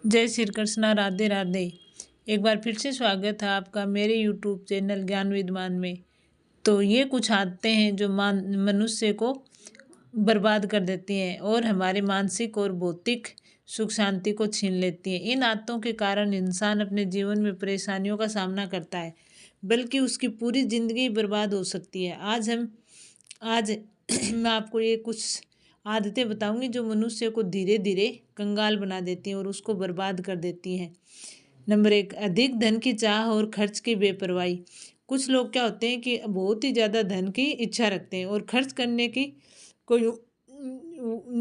जय श्री कृष्णा, राधे राधे। एक बार फिर से स्वागत है आपका मेरे यूट्यूब चैनल ज्ञान विद्वान में। तो ये कुछ आदतें हैं जो मनुष्य को बर्बाद कर देती हैं और हमारे मानसिक और भौतिक सुख शांति को छीन लेती हैं। इन आदतों के कारण इंसान अपने जीवन में परेशानियों का सामना करता है, बल्कि उसकी पूरी जिंदगी बर्बाद हो सकती है। आज मैं आपको ये कुछ आदतें बताऊंगी जो मनुष्य को धीरे धीरे कंगाल बना देती हैं और उसको बर्बाद कर देती हैं। नंबर 1, अधिक धन की चाह और खर्च की बेपरवाही। कुछ लोग क्या होते हैं कि बहुत ही ज़्यादा धन की इच्छा रखते हैं और खर्च करने की कोई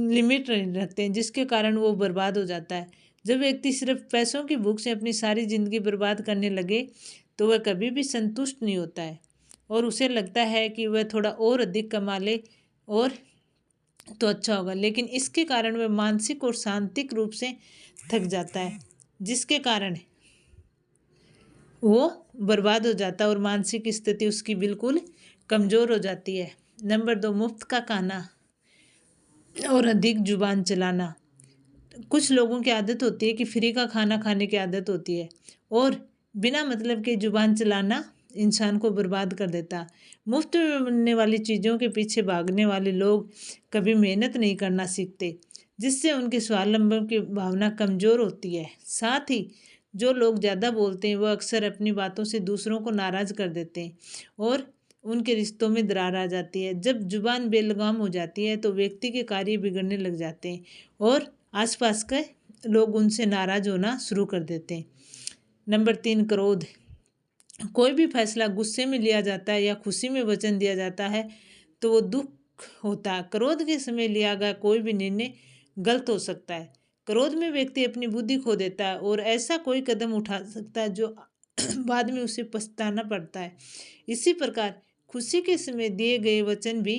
लिमिट नहीं रखते हैं, जिसके कारण वो बर्बाद हो जाता है। जब व्यक्ति सिर्फ पैसों की भूख से अपनी सारी जिंदगी बर्बाद करने लगे तो वह कभी भी संतुष्ट नहीं होता है और उसे लगता है कि वह थोड़ा और अधिक कमा ले और तो अच्छा होगा, लेकिन इसके कारण वह मानसिक और शांतिक रूप से थक जाता है, जिसके कारण वो बर्बाद हो जाता है और मानसिक स्थिति उसकी बिल्कुल कमज़ोर हो जाती है। नंबर 2, मुफ्त का खाना और अधिक जुबान चलाना। कुछ लोगों की आदत होती है कि फ्री का खाना खाने की आदत होती है और बिना मतलब के जुबान चलाना इंसान को बर्बाद कर देता। मुफ्त में मिलने वाली चीज़ों के पीछे भागने वाले लोग कभी मेहनत नहीं करना सीखते, जिससे उनकी स्वावलंबन की भावना कमज़ोर होती है। साथ ही जो लोग ज़्यादा बोलते हैं वह अक्सर अपनी बातों से दूसरों को नाराज़ कर देते हैं और उनके रिश्तों में दरार आ जाती है। जब जुबान बेलगाम हो जाती है तो व्यक्ति के कार्य बिगड़ने लग जाते हैं और आसपास के लोग उनसे नाराज़ होना शुरू कर देते हैं। नंबर 3, क्रोध। कोई भी फैसला गुस्से में लिया जाता है या खुशी में वचन दिया जाता है तो वो दुख होता है। क्रोध के समय लिया गया कोई भी निर्णय गलत हो सकता है। क्रोध में व्यक्ति अपनी बुद्धि खो देता है और ऐसा कोई कदम उठा सकता है जो बाद में उसे पछताना पड़ता है। इसी प्रकार खुशी के समय दिए गए वचन भी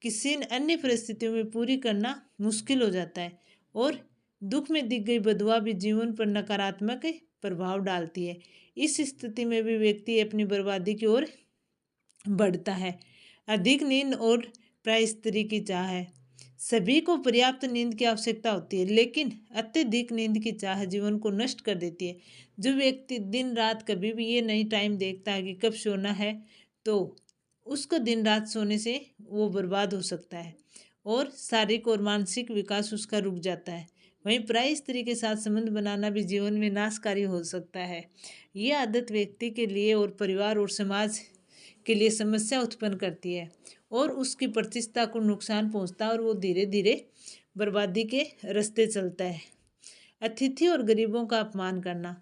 किसी अन्य परिस्थितियों में पूरी करना मुश्किल हो जाता है और दुख में दी गई बदुआ भी जीवन पर नकारात्मक प्रभाव डालती है। इस स्थिति में भी व्यक्ति अपनी बर्बादी की ओर बढ़ता है। अधिक नींद और प्रायस्त्री की चाह है। सभी को पर्याप्त नींद की आवश्यकता होती है, लेकिन अत्यधिक नींद की चाह जीवन को नष्ट कर देती है। जो व्यक्ति दिन रात कभी भी ये नहीं टाइम देखता है कि कब सोना है, तो उसको दिन रात सोने से वो बर्बाद हो सकता है और शारीरिक और मानसिक विकास उसका रुक जाता है। वहीं पराई स्त्री के साथ संबंध बनाना भी जीवन में नाशकारी हो सकता है। ये आदत व्यक्ति के लिए और परिवार और समाज के लिए समस्या उत्पन्न करती है और उसकी प्रतिष्ठा को नुकसान पहुंचता है और वो धीरे धीरे बर्बादी के रास्ते चलता है। अतिथि और गरीबों का अपमान करना,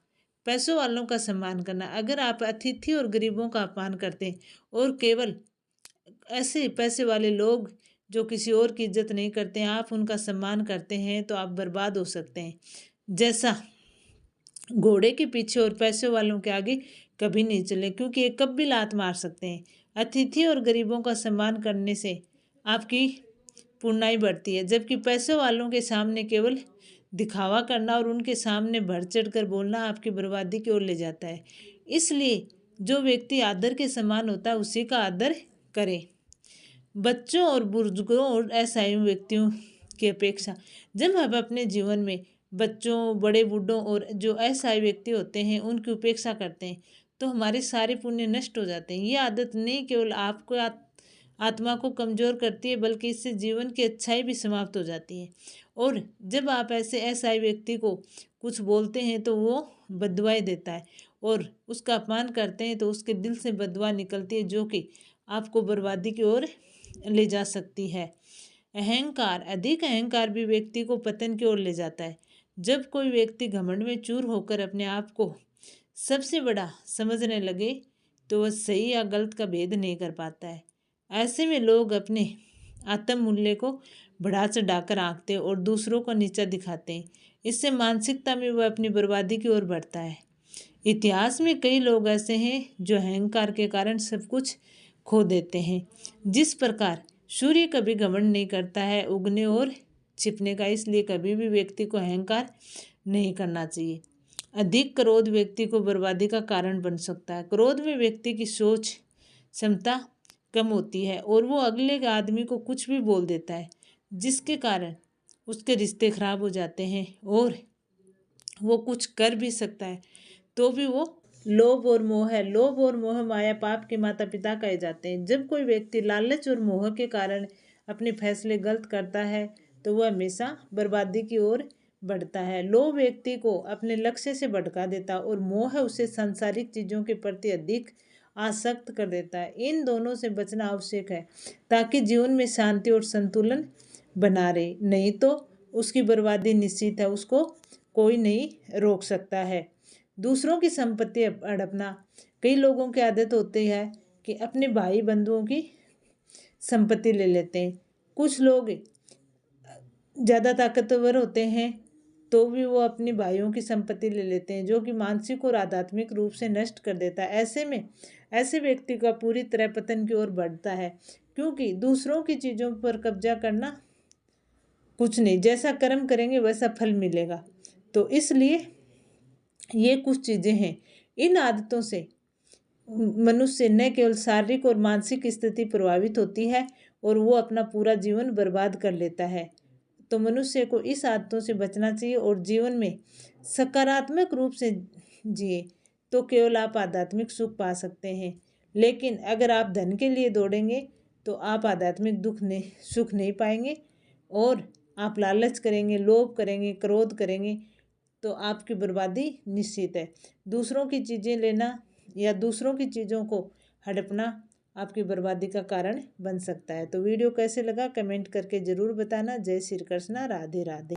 पैसों वालों का सम्मान करना। अगर आप अतिथि और गरीबों का अपमान करते हैं और केवल ऐसे पैसे वाले लोग जो किसी और की इज्जत नहीं करते हैं आप उनका सम्मान करते हैं तो आप बर्बाद हो सकते हैं। जैसा घोड़े के पीछे और पैसे वालों के आगे कभी नहीं चले, क्योंकि ये कब भी लात मार सकते हैं। अतिथि और गरीबों का सम्मान करने से आपकी पुण्याई बढ़ती है, जबकि पैसे वालों के सामने केवल दिखावा करना और उनके सामने बढ़ चढ़ कर बोलना आपकी बर्बादी की ओर ले जाता है। इसलिए जो व्यक्ति आदर के समान होता है उसी का आदर करें। बच्चों और बुजुर्गों और असहाय व्यक्तियों की अपेक्षा जब हम अपने जीवन में बच्चों, बड़े बूढ़ों और जो असहाय व्यक्ति होते हैं उनकी उपेक्षा करते हैं तो हमारे सारे पुण्य नष्ट हो जाते हैं। ये आदत नहीं केवल आपको आत्मा को कमज़ोर करती है, बल्कि इससे जीवन की अच्छाई भी समाप्त हो जाती है। और जब आप ऐसे असहाय व्यक्ति को कुछ बोलते हैं तो वो बददुआएं देता है और उसका अपमान करते हैं तो उसके दिल से बददुआ निकलती है, जो कि आपको बर्बादी की ओर ले जा सकती है। अहंकार, अधिक अहंकार भी व्यक्ति को पतन की ओर ले जाता है। जब कोई व्यक्ति घमंड में चूर होकर अपने आप को सबसे बड़ा समझने लगे तो वह सही या गलत का भेद नहीं कर पाता है। ऐसे में लोग अपने आत्म मूल्य को बढ़ा चढ़ाकर आंकते हैं और दूसरों को नीचा दिखाते हैं। इससे मानसिकता में वह अपनी बर्बादी की ओर बढ़ता है। इतिहास में कई लोग ऐसे हैं जो अहंकार के कारण सब कुछ खो देते हैं। जिस प्रकार सूर्य कभी घमंड नहीं करता है उगने और छिपने का, इसलिए कभी भी व्यक्ति को अहंकार नहीं करना चाहिए। अधिक क्रोध व्यक्ति को बर्बादी का कारण बन सकता है। क्रोध में व्यक्ति की सोच क्षमता कम होती है और वो अगले आदमी को कुछ भी बोल देता है, जिसके कारण उसके रिश्ते खराब हो जाते हैं और वो कुछ कर भी सकता है, तो भी वो लोभ और मोह है। लोभ और मोह माया पाप के माता पिता कहे जाते हैं। जब कोई व्यक्ति लालच और मोह के कारण अपने फैसले गलत करता है तो वह हमेशा बर्बादी की ओर बढ़ता है। लोभ व्यक्ति को अपने लक्ष्य से भटका देता है और मोह उसे सांसारिक चीज़ों के प्रति अधिक आसक्त कर देता है। इन दोनों से बचना आवश्यक है ताकि जीवन में शांति और संतुलन बना रहे, नहीं तो उसकी बर्बादी निश्चित है, उसको कोई नहीं रोक सकता है। दूसरों की संपत्ति हड़पना। कई लोगों की आदत होती है कि अपने भाई बंधुओं की संपत्ति ले लेते हैं। कुछ लोग ज़्यादा ताकतवर होते हैं तो भी वो अपने भाइयों की संपत्ति ले लेते हैं, जो कि मानसिक और आध्यात्मिक रूप से नष्ट कर देता है। ऐसे में ऐसे व्यक्ति का पूरी तरह पतन की ओर बढ़ता है, क्योंकि दूसरों की चीज़ों पर कब्जा करना कुछ नहीं, जैसा कर्म करेंगे वैसा फल मिलेगा। तो इसलिए ये कुछ चीज़ें हैं। इन आदतों से मनुष्य न केवल शारीरिक और मानसिक स्थिति प्रभावित होती है और वो अपना पूरा जीवन बर्बाद कर लेता है। तो मनुष्य को इस आदतों से बचना चाहिए और जीवन में सकारात्मक रूप से जिए, तो केवल आप आध्यात्मिक सुख पा सकते हैं। लेकिन अगर आप धन के लिए दौड़ेंगे तो आप आध्यात्मिक सुख नहीं पाएंगे और आप लालच करेंगे, लोभ करेंगे, क्रोध करेंगे तो आपकी बर्बादी निश्चित है। दूसरों की चीज़ें लेना या दूसरों की चीज़ों को हड़पना आपकी बर्बादी का कारण बन सकता है। तो वीडियो कैसे लगा कमेंट करके ज़रूर बताना। जय श्री कृष्णा, राधे राधे।